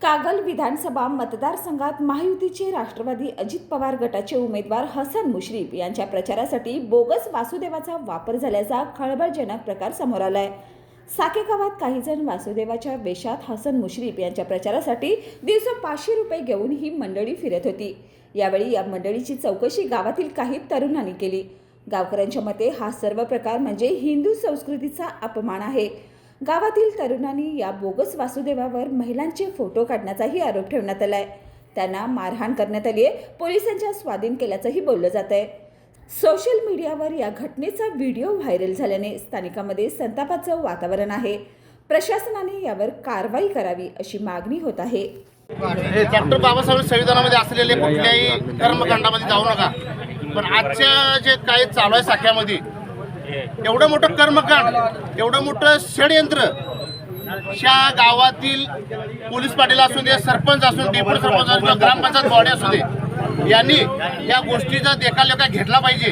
कागल विधानसभा मतदारसंघात महायुतीचे राष्ट्रवादी अजित पवार गटाचे उमेदवार हसन मुश्रीफ यांच्या प्रचारासाठी बोगस वासुदेवाचा वापर झाल्याचा खळबळजनक प्रकार समोर आलाय। साके गावात काही जण वासुदेवाच्या वेशात हसन मुश्रीफ यांच्या प्रचारासाठी दिवसा 500 रुपये घेऊन ही मंडळी फिरत होती। यावेळी या मंडळीची चौकशी गावातील काही तरुणांनी केली। गावकऱ्यांच्या मते हा सर्व प्रकार म्हणजे हिंदू संस्कृतीचा अपमान आहे। गावातील तरुणांनी या बोगस वासुदेवावर महिलांचे फोटो काढण्याचाही आरोप ठेवण्यात आलाय। त्यांना मारहाण करण्यात आली आहे, पोलिसांच्या स्वाधीन केल्याचंही बोललं जात आहे। सोशल मीडियावर या घटनेचा व्हिडिओ व्हायरल झाल्याने स्थानिकांमध्ये संतापाचं वातावरण आहे। प्रशासनाने यावर कारवाई करावी अशी मागणी होत आहे। डॉक्टर बाबासाहेब संविधानामध्ये असलेले कुठल्याही कर्मकांडामध्ये जाऊ नका, पण आजच्या जे काही चालू आहे साख्यामध्ये एवढं मोठं कर्मकांड, एवढं मोठं षडयंत्र ह्या गावातील पोलीस पाटील असू दे, सरपंच असू दे, डेप्युटी सरपंच असू दे, ग्रामपंचायत बॉडी असू दे, यांनी या गोष्टीचा देखालेखा घेतला पाहिजे।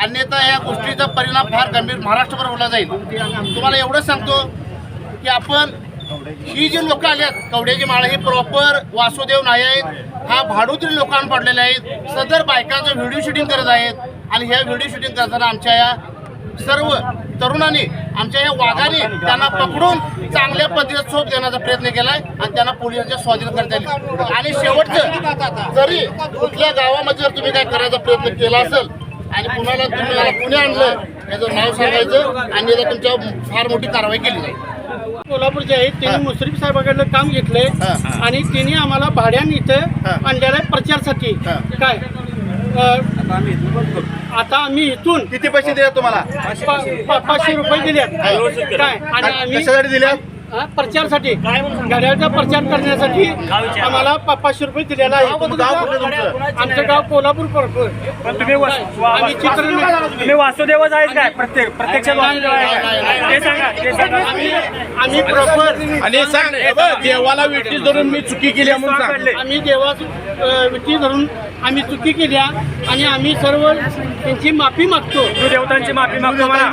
अन्यथा या गोष्टीचा परिणाम फार गंभीर महाराष्ट्रभर होणार जाईल। तुम्हाला एवढं सांगतो की आपण ही जी लोक आल्यात कवड्याची माळ हे प्रॉपर वासुदेव नाही आहेत, हा भाडोत्री लोकांना पडलेले आहेत। सदर बायकांचं व्हिडिओ शूटिंग करत आहेत आणि ह्या व्हिडिओ शूटिंग करताना आमच्या या सर्व तरुणांनी, आमच्या या वाघाने त्यांना पकडून चांगल्या पद्धतीने शोध घेण्याचा प्रयत्न केलाय आणि त्यांना पोलिसांच्या स्वाधीन करता येईल। आणि शेवटचं, जरी कुठल्या गावामध्ये जर तुम्ही काय करायचा प्रयत्न केला असेल आणि कुणाला तुम्हाला पुणे आणलं याचं नाव सांगायचं आणि तुमच्यावर फार मोठी कारवाई केली जाईल। कोल्हापूरचे आहेत, त्यांनी मुश्रीफ साहेबांकडनं काम घेतलंय आणि त्यांनी आम्हाला भाड्याने इथं आणलेलं आहे प्रचारसाठी। काय आता आम्ही इथून किती पैसे दिले तुम्हाला? 500 रुपये दिले काय, आणि आम्ही कशासाठी दिले? प्रचारसाठी, गाड्याचा प्रचार करण्यासाठी आम्हाला 500 रुपये दिलेला आहे। आमचं गाव कोल्हापूर प्रॉपर। आम्ही तुम्ही वासुदेवच आहेत काय? प्रत्यक्षात आम्ही प्रॉपर आणि सांग देवाला विठी धरून मी चुकी केली म्हणून सांग। आम्ही देवाची विठी धरून आम्ही चुकी केल्या आणि आम्ही सर्व त्यांची माफी मागतो। हिंदू देवतांची माफी मागतो मला,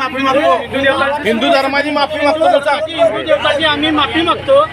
हिंदू धर्माची माफी मागतो। हिंदू देवताची आम्ही माफी मागतो।